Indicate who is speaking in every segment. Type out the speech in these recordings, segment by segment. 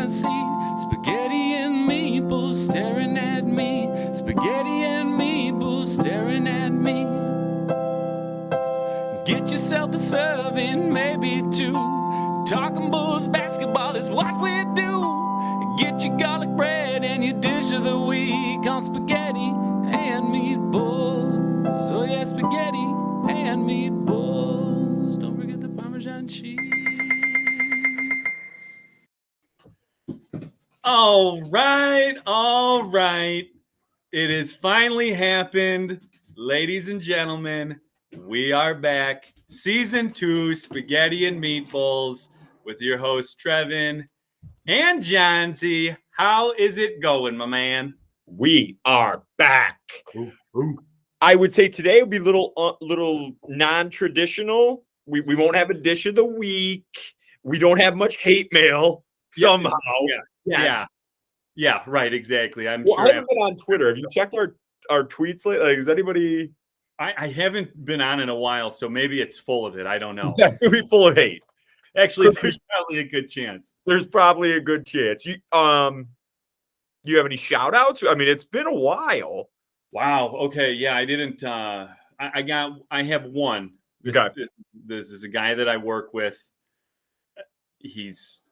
Speaker 1: Parmesan see spaghetti and meatballs staring at me. Spaghetti and meatballs staring at me. Get yourself a serving, maybe two. Talking Bulls basketball is what we do. Get your garlic bread and your dish of the week on spaghetti and meatballs. Oh yeah, spaghetti and meatballs. Don't forget the Parmesan cheese.
Speaker 2: All right. It has finally happened, ladies and gentlemen. We are back. Season 2, Spaghetti and Meatballs, with your hosts, Trevin and John Z. How is it going, my man?
Speaker 3: We are back.
Speaker 2: Ooh.
Speaker 3: I would say today will be little non-traditional. We won't have a dish of the week. We don't have much hate mail somehow.
Speaker 2: Yeah, right, exactly. I'm
Speaker 3: sure. I haven't been on Twitter. Have you checked our tweets lately? Like, is anybody?
Speaker 2: I haven't been on in a while, so maybe it's full of it. I don't know.
Speaker 3: It's going to be full of hate.
Speaker 2: Actually, there's probably a good chance.
Speaker 3: There's probably a good chance. You have any shout outs? I mean, it's been a while.
Speaker 2: Wow. Okay. Yeah, I didn't. I have one. This is a guy that I work with. He's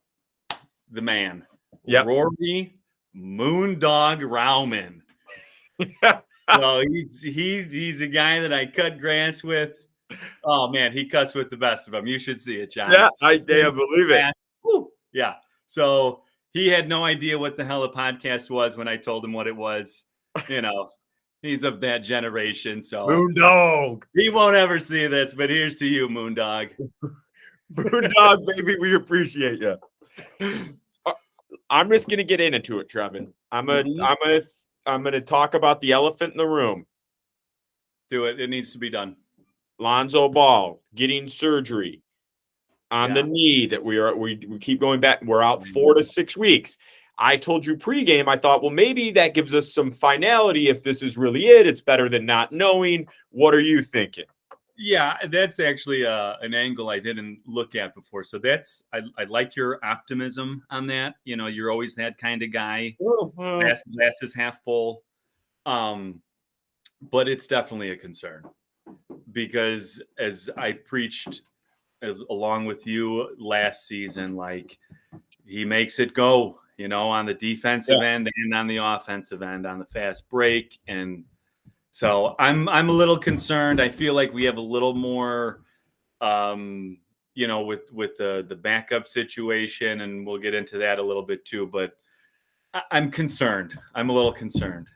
Speaker 2: the man.
Speaker 3: Yeah.
Speaker 2: Rory Moondog Rauman. Well, he's a guy that I cut grass with. Oh man, he cuts with the best of them. You should see it, John.
Speaker 3: Yeah, I believe it.
Speaker 2: Yeah. So he had no idea what the hell a podcast was when I told him what it was. You know, he's of that generation. So
Speaker 3: Moondog.
Speaker 2: He won't ever see this, but here's to you, Moondog.
Speaker 3: Moondog, baby, we appreciate you. I'm just gonna get into it, Trevin. I'm gonna talk about the elephant in the room.
Speaker 2: Do it. It needs to be done.
Speaker 3: Lonzo Ball getting surgery on the knee that we keep going back. We're out 4 to 6 weeks. I told you pregame, I thought, well, maybe that gives us some finality. If this is really it, it's better than not knowing. What are you thinking?
Speaker 2: Yeah, that's actually an angle I didn't look at before. So I like your optimism on that. You know, you're always that kind of guy. Glass is half full. But it's definitely a concern because as I preached along with you last season, like he makes it go, you know, on the defensive end and on the offensive end on the fast break. And so I'm a little concerned. I feel like we have a little more, you know, with the backup situation, and we'll get into that a little bit too. But I'm concerned. I'm a little concerned.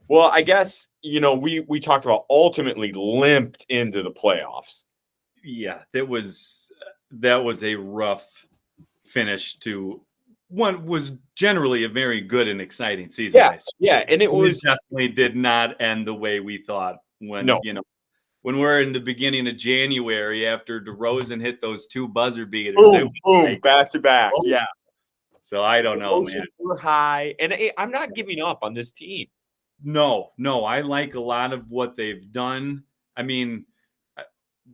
Speaker 3: Well, I guess, you know, we talked about ultimately limped into the playoffs.
Speaker 2: Yeah, that was a rough finish to what was generally a very good and exciting season.
Speaker 3: Yeah, and it
Speaker 2: definitely did not end the way we thought when we're in the beginning of January after DeRozan hit those 2 buzzer beaters.
Speaker 3: Boom, back to back. Yeah.
Speaker 2: So I don't know, man.
Speaker 3: We're high, and I'm not giving up on this team.
Speaker 2: No, I like a lot of what they've done. I mean,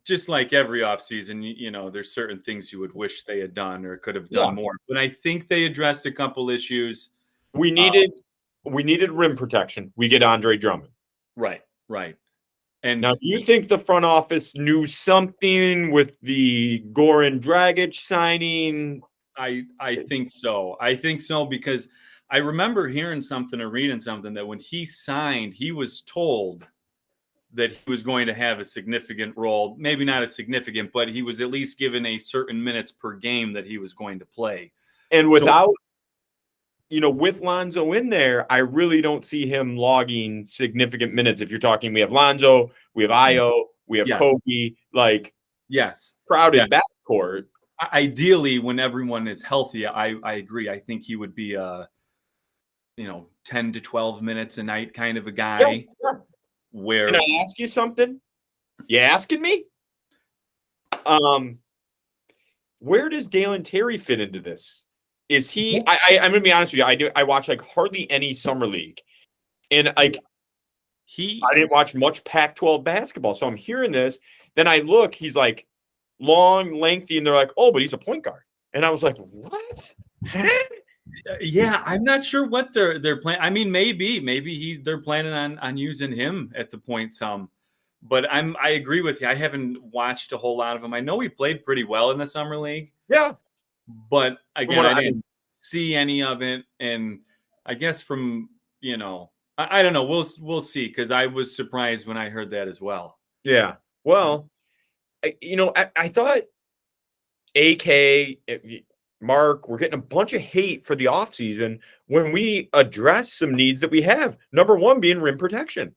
Speaker 2: just like every offseason, you know, there's certain things you would wish they had done or could have done more. But I think they addressed a couple issues.
Speaker 3: We needed rim protection. We get Andre Drummond.
Speaker 2: Right. And
Speaker 3: now, do you think the front office knew something with the Goran Dragic signing?
Speaker 2: I think so. I think so because I remember hearing something or reading something that when he signed, he was told that he was going to have a significant role, maybe not as significant, but he was at least given a certain minutes per game that he was going to play.
Speaker 3: And without, with Lonzo in there, I really don't see him logging significant minutes. If you're talking, we have Lonzo, we have Io, we have Kobe, crowded backcourt.
Speaker 2: Ideally, when everyone is healthy, I agree. I think he would be 10 to 12 minutes a night kind of a guy.
Speaker 3: Yeah.
Speaker 2: Where
Speaker 3: can I ask you something? You asking me? Where does Galen Terry fit into this? Is he? I'm gonna be honest with you. I watch like hardly any summer league, and I didn't watch much Pac-12 basketball. So I'm hearing this. Then I look. He's like long, lengthy, and they're like, oh, but he's a point guard. And I was like, what?
Speaker 2: Yeah, I'm not sure what they're planning. I mean, maybe they're planning on using him at the point some. But I agree with you. I haven't watched a whole lot of him. I know he played pretty well in the summer league,
Speaker 3: Yeah.
Speaker 2: but
Speaker 3: From
Speaker 2: again,
Speaker 3: what
Speaker 2: I didn't see any of it. And I guess from I don't know. We'll see, because I was surprised when I heard that as well.
Speaker 3: Yeah. Well, I thought AK, Mark, we're getting a bunch of hate for the offseason when we address some needs that we have. Number one being rim protection.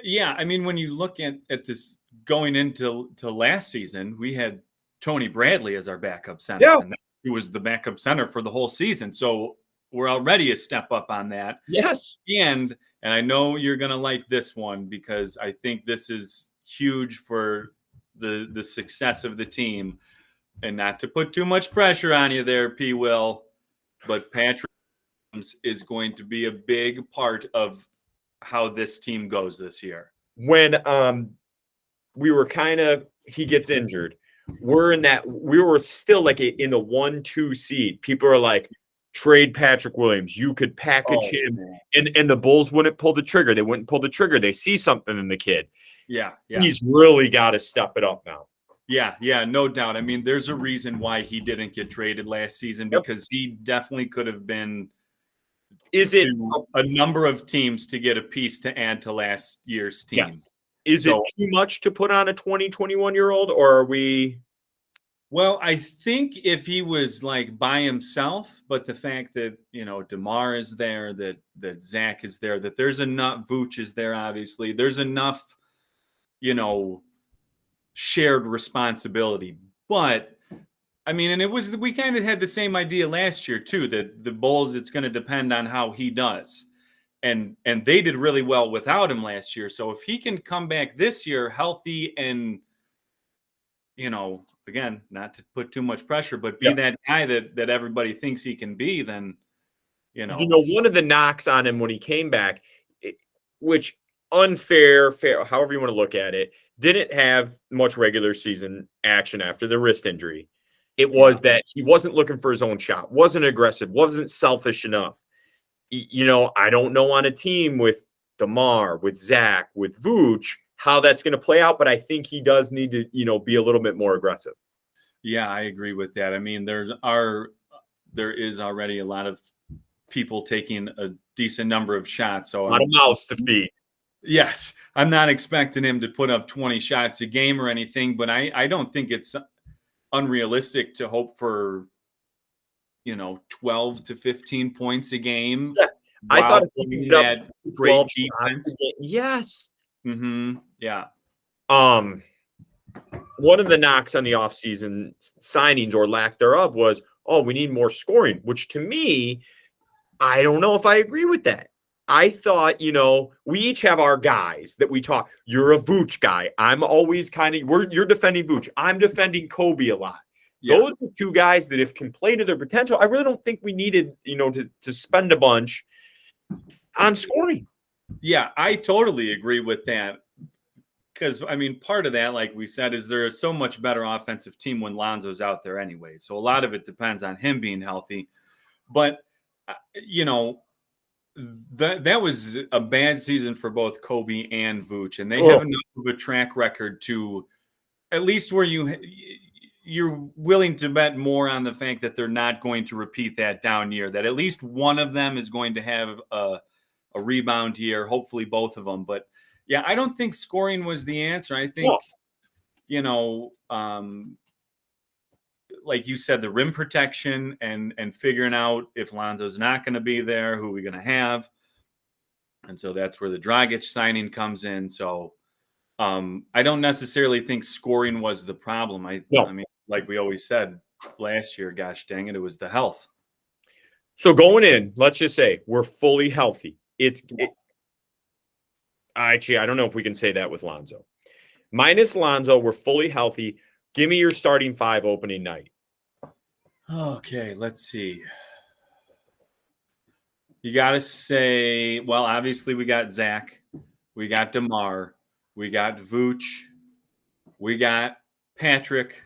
Speaker 2: Yeah, I mean, when you look at this going into last season, we had Tony Bradley as our backup center,
Speaker 3: Yeah.
Speaker 2: and he was the backup center for the whole season. So we're already a step up on that.
Speaker 3: Yes.
Speaker 2: And I know you're gonna like this one, because I think this is huge for the success of the team. And not to put too much pressure on you there, P. Will, but Patrick is going to be a big part of how this team goes this year.
Speaker 3: When we were he gets injured, we were still like in the 1-2 seed. People are like, trade Patrick Williams. You could package him, and the Bulls wouldn't pull the trigger. They wouldn't pull the trigger. They see something in the kid.
Speaker 2: Yeah.
Speaker 3: He's really got to step it up now.
Speaker 2: Yeah, no doubt. I mean, there's a reason why he didn't get traded last season, because he definitely could have been a number of teams to get a piece to add to last year's team.
Speaker 3: Yes. Is it too much to put on a 21-year-old, or are we?
Speaker 2: Well, I think if he was like by himself, but the fact that, DeMar is there, that Zach is there, that there's enough, Vooch is there, obviously, there's enough, shared responsibility. But I mean, and we kind of had the same idea last year too, that the Bulls, it's going to depend on how he does. And they did really well without him last year. So if he can come back this year healthy and, again, not to put too much pressure, but be that guy that everybody thinks he can be, then,
Speaker 3: one of the knocks on him when he came back, which fair, however you want to look at it, didn't have much regular season action after the wrist injury. It was that he wasn't looking for his own shot, wasn't aggressive, wasn't selfish enough. I don't know on a team with DeMar, with Zach, with Vooch, how that's going to play out, but I think he does need to, be a little bit more aggressive.
Speaker 2: Yeah, I agree with that. I mean, there is already a lot of people taking a decent number of shots. So
Speaker 3: a lot of mouths to feed.
Speaker 2: Yes, I'm not expecting him to put up 20 shots a game or anything, but I don't think it's unrealistic to hope for 12 to 15 points a game.
Speaker 3: Yeah, I thought keeping that great defense. Yes.
Speaker 2: Mm-hmm. Yeah.
Speaker 3: One of the knocks on the offseason signings or lack thereof was, we need more scoring, which to me, I don't know if I agree with that. I thought, we each have our guys that we talk. You're a Vooch guy. I'm always you're defending Vooch. I'm defending Kobe a lot. Yeah. Those are two guys that if can play to their potential, I really don't think we needed, to spend a bunch on scoring.
Speaker 2: Yeah, I totally agree with that. Because, I mean, part of that, like we said, is they're a so much better offensive team when Lonzo's out there anyway. So a lot of it depends on him being healthy. But, that was a bad season for both Kobe and Vooch. And they have enough of a track record to at least where you're willing to bet more on the fact that they're not going to repeat that down year, that at least one of them is going to have a rebound year, hopefully both of them. But yeah, I don't think scoring was the answer. I think, like you said, the rim protection and figuring out if Lonzo's not going to be there, who are we going to have? And so that's where the Dragic signing comes in. So I don't necessarily think scoring was the problem. I mean, like we always said last year, gosh dang it was the health.
Speaker 3: So going in, let's just say we're fully healthy. Actually, I don't know if we can say that with Lonzo. Minus Lonzo, we're fully healthy. Give me your starting five opening night.
Speaker 2: Okay, let's see. You got to say, well, obviously we got Zach, we got DeMar, we got Vooch, we got Patrick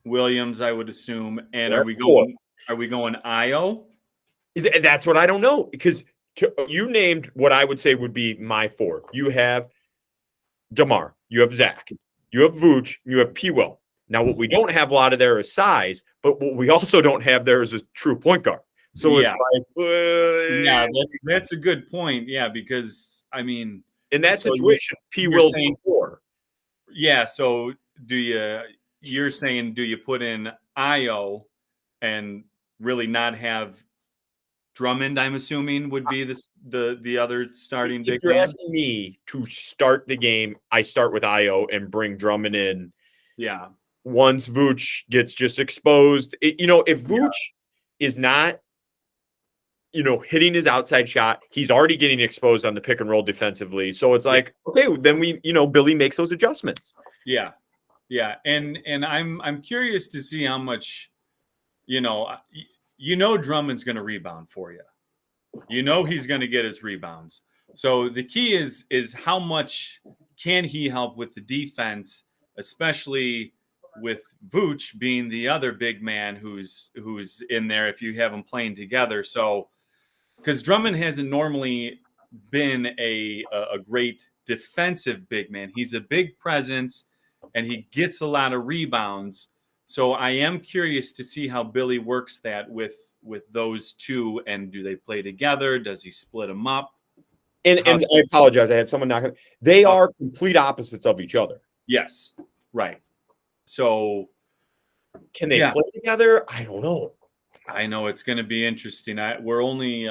Speaker 2: Williams, I would assume. And are we going Are we going Io?
Speaker 3: That's what I don't know, because you named what I would say would be my four. You have DeMar, you have Zach, you have Vooch, you have P-Will. Now, what we don't have a lot of there is size, but what we also don't have there is a true point guard. So
Speaker 2: Yeah.
Speaker 3: it's like,
Speaker 2: Yeah, that's a good point. Yeah, because I mean,
Speaker 3: in that
Speaker 2: so
Speaker 3: situation,
Speaker 2: you're
Speaker 3: P-Will
Speaker 2: saying-
Speaker 3: four.
Speaker 2: yeah. So you're saying, do you put in Io and really not have Drummond? I'm assuming would be the other starting big
Speaker 3: If you're
Speaker 2: man.
Speaker 3: asking me to start the game, I start with Io and bring Drummond in.
Speaker 2: Yeah.
Speaker 3: Once Vooch gets just exposed, if Vooch is not, hitting his outside shot, he's already getting exposed on the pick and roll defensively. So it's like, okay, then Billy makes those adjustments.
Speaker 2: Yeah. Yeah. And I'm curious to see how much, Drummond's going to rebound for you. He's going to get his rebounds. So the key is how much can he help with the defense, especially with Vooch being the other big man who's in there if you have them playing together. So because Drummond hasn't normally been a great defensive big man. He's a big presence and he gets a lot of rebounds. So I am curious to see how Billy works that with those two, and do they play together? Does he split them up?
Speaker 3: And I apologize, I had someone knocking. They are complete opposites of each other.
Speaker 2: Yes, right. So
Speaker 3: can they play together? I don't know.
Speaker 2: I know it's going to be interesting. We're only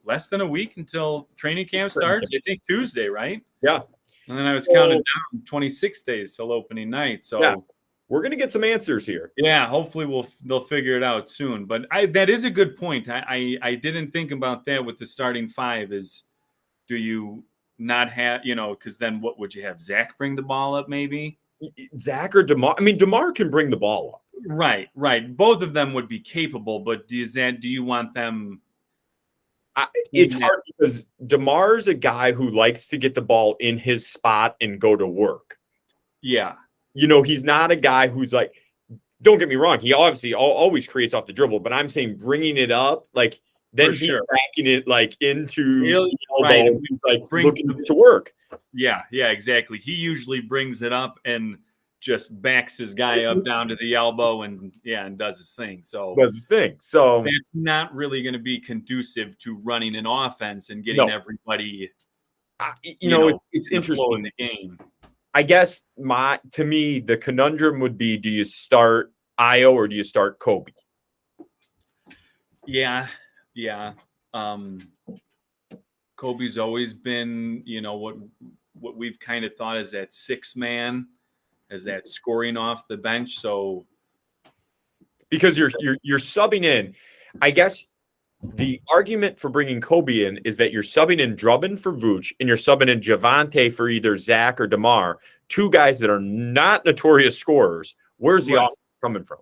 Speaker 2: less than a week until training camp starts. I think Tuesday, right?
Speaker 3: Yeah.
Speaker 2: And then I was counting down 26 days till opening night. So
Speaker 3: we're going to get some answers here.
Speaker 2: Yeah, hopefully they'll figure it out soon. But that is a good point. I didn't think about that with the starting five. Is do you not have, because then what would you have? Zach bring the ball up maybe?
Speaker 3: Zach or DeMar? I mean, DeMar can bring the ball up.
Speaker 2: Right. Both of them would be capable, but do you want them?
Speaker 3: It's hard because DeMar's a guy who likes to get the ball in his spot and go to work.
Speaker 2: Yeah.
Speaker 3: He's not a guy who's like, don't get me wrong, he obviously always creates off the dribble, but I'm saying bringing it up, like, then he's backing it like into the elbow, like looking to work.
Speaker 2: Yeah, exactly. He usually brings it up and just backs his guy up down to the elbow and does his thing. So
Speaker 3: that's
Speaker 2: not really going to be conducive to running an offense and getting everybody.
Speaker 3: It's interesting
Speaker 2: in the game.
Speaker 3: I guess to me the conundrum would be: do you start Io or do you start Kobe?
Speaker 2: Yeah. Kobe's always been, what we've kind of thought as that six man, as that scoring off the bench. So
Speaker 3: because you're subbing in, I guess the argument for bringing Kobe in is that you're subbing in Drummond for Vooch and you're subbing in Javonte for either Zach or DeMar, two guys that are not notorious scorers. Where's the offense coming from?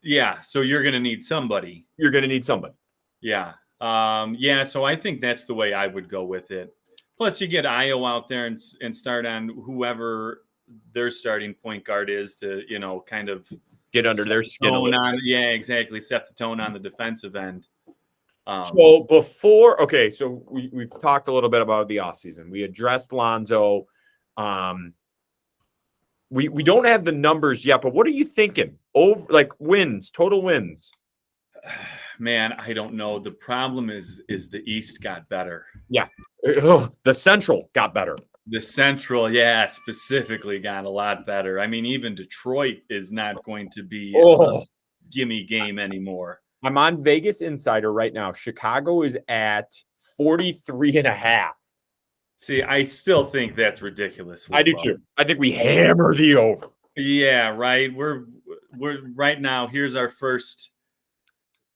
Speaker 2: Yeah, so you're going to need somebody. Yeah. So I think that's the way I would go with it. Plus, you get Io out there and start on whoever their starting point guard is to, kind of
Speaker 3: get under their skin.
Speaker 2: Yeah, exactly. Set the tone on the defensive end.
Speaker 3: So we've talked a little bit about the offseason. We addressed Lonzo. We don't have the numbers yet, but what are you thinking? Total wins.
Speaker 2: Man, I don't know. The problem is the East got better.
Speaker 3: Yeah. The Central got better.
Speaker 2: The Central, specifically got a lot better. I mean, even Detroit is not going to be a gimme game anymore.
Speaker 3: I'm on Vegas Insider right now. Chicago is at 43.5.
Speaker 2: See, I still think that's ridiculous.
Speaker 3: I do too. I think we hammer the over.
Speaker 2: Yeah, right. We're right now. Here's our first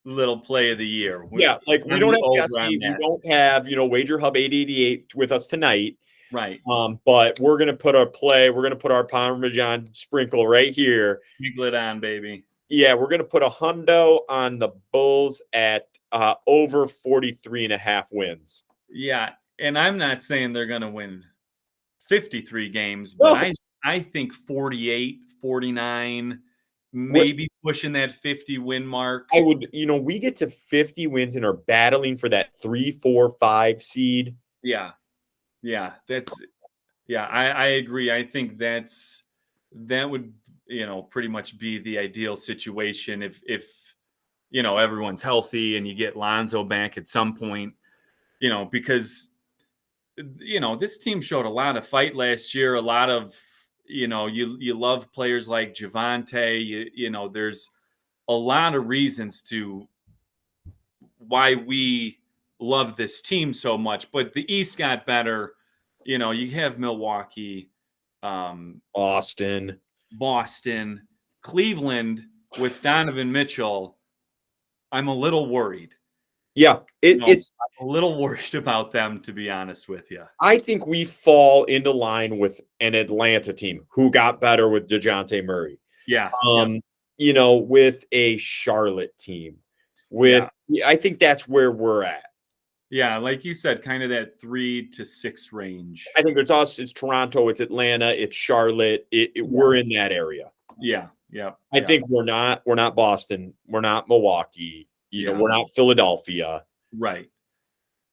Speaker 2: little play of the year.
Speaker 3: We don't have Jesse. We don't have Wager Hub 888 with us tonight.
Speaker 2: Right.
Speaker 3: But we're gonna put our play. We're gonna put our Parmesan sprinkle right here.
Speaker 2: Sprinkle it on, baby.
Speaker 3: Yeah, we're gonna put a hundo on the Bulls at over 43.5 wins.
Speaker 2: Yeah, and I'm not saying they're gonna win 53 games, but I think 48, 49 maybe pushing that 50 win mark.
Speaker 3: I would, we get to 50 wins and are battling for that 3, 4, 5 seed.
Speaker 2: Yeah. I agree. I think that would, pretty much be the ideal situation if everyone's healthy and you get Lonzo back at some point, because this team showed a lot of fight last year, a lot of, you love players like Javante, there's a lot of reasons to why we love this team so much, but the East got better. You have Milwaukee,
Speaker 3: Boston,
Speaker 2: Cleveland with Donovan Mitchell. I'm a little worried.
Speaker 3: Yeah, it's
Speaker 2: I'm a little worried about them, to be honest with you.
Speaker 3: I think we fall into line with an Atlanta team who got better with DeJounte Murray.
Speaker 2: Yeah.
Speaker 3: With a Charlotte team. I think that's where we're at.
Speaker 2: Yeah, like you said, kind of that 3 to 6 range.
Speaker 3: I think there's us, it's Toronto, it's Atlanta, it's Charlotte. We're in that area.
Speaker 2: Yeah.
Speaker 3: I think we're not Boston, we're not Milwaukee. We're not Philadelphia.
Speaker 2: Right.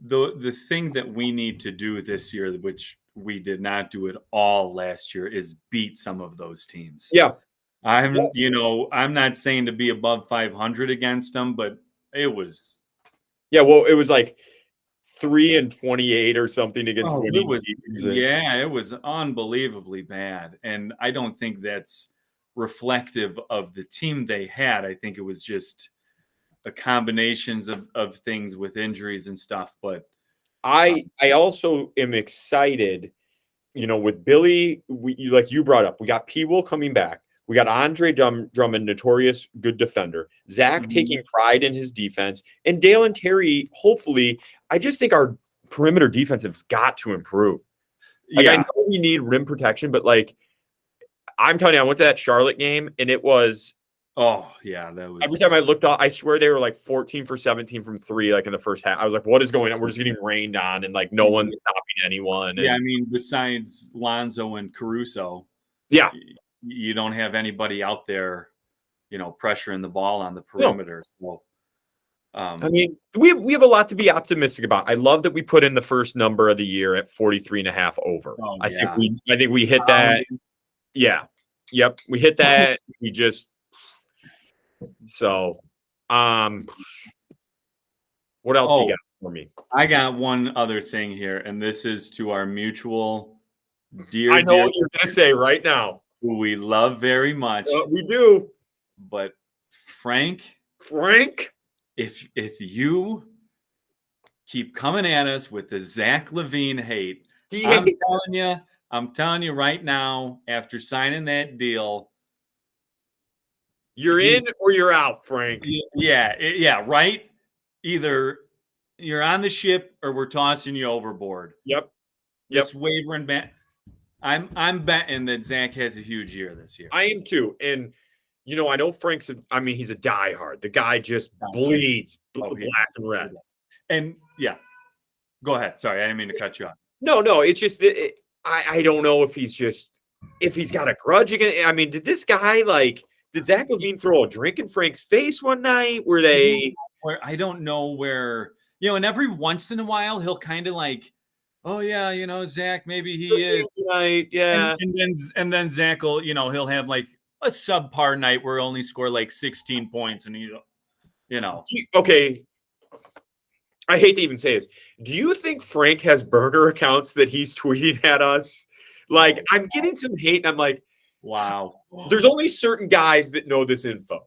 Speaker 2: The thing that we need to do this year, which we did not do at all last year, is beat some of those teams.
Speaker 3: Yeah.
Speaker 2: I'm not saying to be above 500 against them, but it was.
Speaker 3: Yeah, well, it was like 3-28 or something against winning
Speaker 2: teams. Yeah, it was unbelievably bad. And I don't think that's reflective of the team they had. I think it was just the combinations of things with injuries and stuff. But
Speaker 3: I also am excited, with Billy, like you brought up, we got P-Will coming back. We got Andre Drummond, notorious good defender. Zach taking pride in his defense. And Dale and Terry, hopefully, I just think our perimeter defense has got to improve. I know we need rim protection, but I'm telling you, I went to that Charlotte game and it was.
Speaker 2: Oh, yeah, that was.
Speaker 3: Every time I looked up, I swear they were 14 for 17 from 3, in the first half. I was like, what is going on? We're just getting rained on and no one's stopping anyone.
Speaker 2: Yeah, I mean, besides Lonzo and Caruso.
Speaker 3: Yeah.
Speaker 2: You don't have anybody out there, pressuring the ball on the perimeter. No.
Speaker 3: So, we have a lot to be optimistic about. I love that we put in the first number of the year at 43.5 over.
Speaker 2: Oh,
Speaker 3: I think we hit that. Yeah. Yep. We hit that. We just. So, what else you got for me?
Speaker 2: I got one other thing here, and this is to our mutual dear.
Speaker 3: I know what you're going to say right now.
Speaker 2: Who we love very much.
Speaker 3: We do.
Speaker 2: But Frank, if you keep coming at us with the Zach LaVine hate, I'm telling you right now, after signing that deal,
Speaker 3: you're in or you're out, Frank.
Speaker 2: Yeah, right? Either you're on the ship or we're tossing you overboard.
Speaker 3: Yep.
Speaker 2: This wavering bet. I'm betting that Zach has a huge year this year.
Speaker 3: I am too. And, I know Frank's he's a diehard. The guy just bleeds black and red.
Speaker 2: And, yeah. Go ahead. Sorry, I didn't mean to cut you off.
Speaker 3: No. It's just I don't know if he's got a grudge against. Did this guy, did Zach LaVine throw a drink in Frank's face one night? Were they?
Speaker 2: I don't know where, and every once in a while he'll kind of oh yeah, Zach, maybe he is.
Speaker 3: Right, yeah.
Speaker 2: And then Zach will, he'll have a subpar night where he'll only score 16 points and
Speaker 3: Okay. I hate to even say this. Do you think Frank has burner accounts that he's tweeting at us? I'm getting some hate and I'm like,
Speaker 2: wow.
Speaker 3: There's only certain guys that know this info.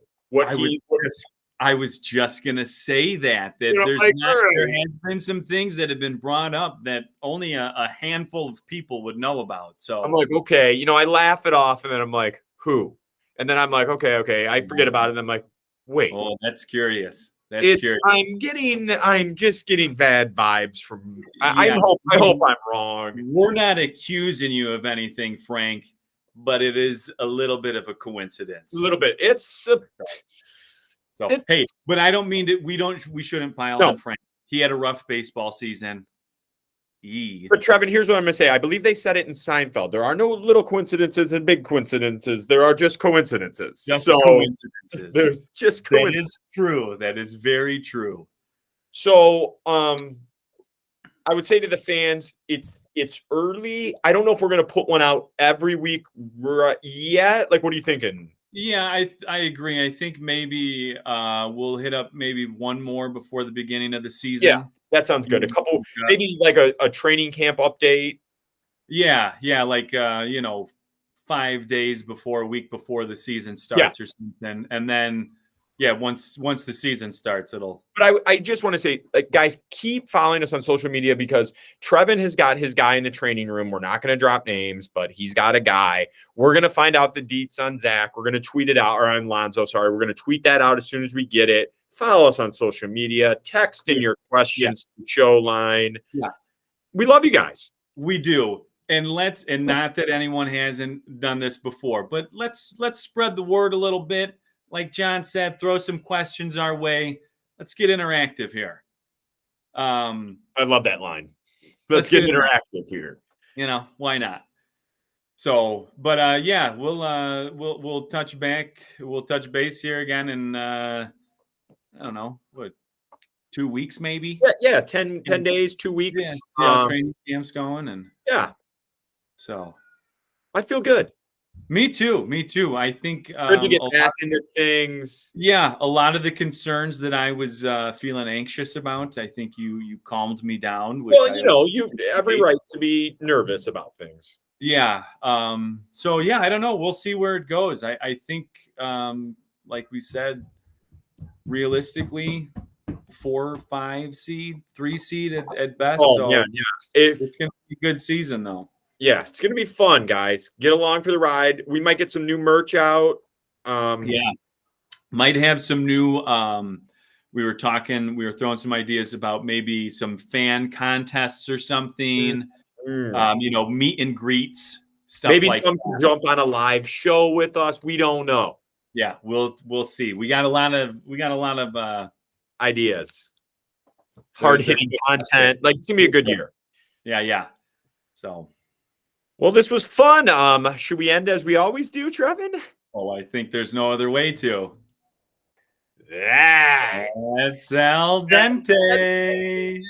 Speaker 2: I was just gonna say that there has been some things that have been brought up that only a handful of people would know about. So
Speaker 3: I'm like, okay, I laugh it off, and then I'm like, who? And then I'm like, okay, I forget about it. And I'm like, wait.
Speaker 2: Oh, that's curious. Curious.
Speaker 3: I'm just getting bad vibes from. I hope I'm wrong.
Speaker 2: We're not accusing you of anything, Frank, but it is a little bit of a coincidence.
Speaker 3: A little bit.
Speaker 2: But I don't mean that we shouldn't pile on Frank. He had a rough baseball season.
Speaker 3: But Trevin, here's what I'm going to say. I believe they said it in Seinfeld. There are no little coincidences and big coincidences. There are just coincidences.
Speaker 2: Coincidences.
Speaker 3: There's just coincidences.
Speaker 2: That is true. That is very true.
Speaker 3: So, I would say to the fans, it's early. I don't know if we're going to put one out every week yet. Like, what are you thinking?
Speaker 2: Yeah, I agree. I think maybe we'll hit up maybe one more before the beginning of the season.
Speaker 3: Yeah, that sounds good. A couple, maybe like a training camp update.
Speaker 2: Yeah, like 5 days before, a week before the season starts or something, and then once the season starts, it'll.
Speaker 3: But I just want to say, like, guys, keep following us on social media because Trevin has got his guy in the training room. We're not going to drop names, but he's got a guy. We're going to find out the deets on Zach. We're going to tweet it out, or on Lonzo. Sorry, we're going to tweet that out as soon as we get it. Follow us on social media. Text in your questions to the show line. Yeah, we love you guys.
Speaker 2: We do. And not that anyone hasn't done this before, but let's spread the word a little bit. Like John said, throw some questions our way. Let's get interactive here.
Speaker 3: I love that line. Let's get interactive here.
Speaker 2: Why not? So, but we'll touch back. We'll touch base here again in I don't know, what, 2 weeks maybe?
Speaker 3: Yeah, 10 days, 2 weeks.
Speaker 2: Yeah, see how training camp's going, and so
Speaker 3: I feel good.
Speaker 2: Me too. I think
Speaker 3: good to get back into things.
Speaker 2: Yeah, a lot of the concerns that I was feeling anxious about, I think you calmed me down.
Speaker 3: Well, you every right to be nervous about things.
Speaker 2: Yeah. So yeah, I don't know. We'll see where it goes. I think, like we said, realistically, 4 or 5 seed, 3 seed at best. It's gonna be a good season though.
Speaker 3: Yeah, it's going to be fun, guys. Get along for the ride. We might get some new merch out.
Speaker 2: Might have some new we were throwing some ideas about maybe some fan contests or something. Meet and greets, stuff
Speaker 3: maybe
Speaker 2: like
Speaker 3: some
Speaker 2: that.
Speaker 3: Jump on a live show with us. We don't know.
Speaker 2: Yeah, we'll see. We got a lot of
Speaker 3: ideas. Hard-hitting content. Like, it's going to be a good year.
Speaker 2: Yeah. So,
Speaker 3: well, this was fun. Should we end as we always do, Trevin?
Speaker 2: Oh, I think there's no other way to.
Speaker 3: That's
Speaker 2: al dente.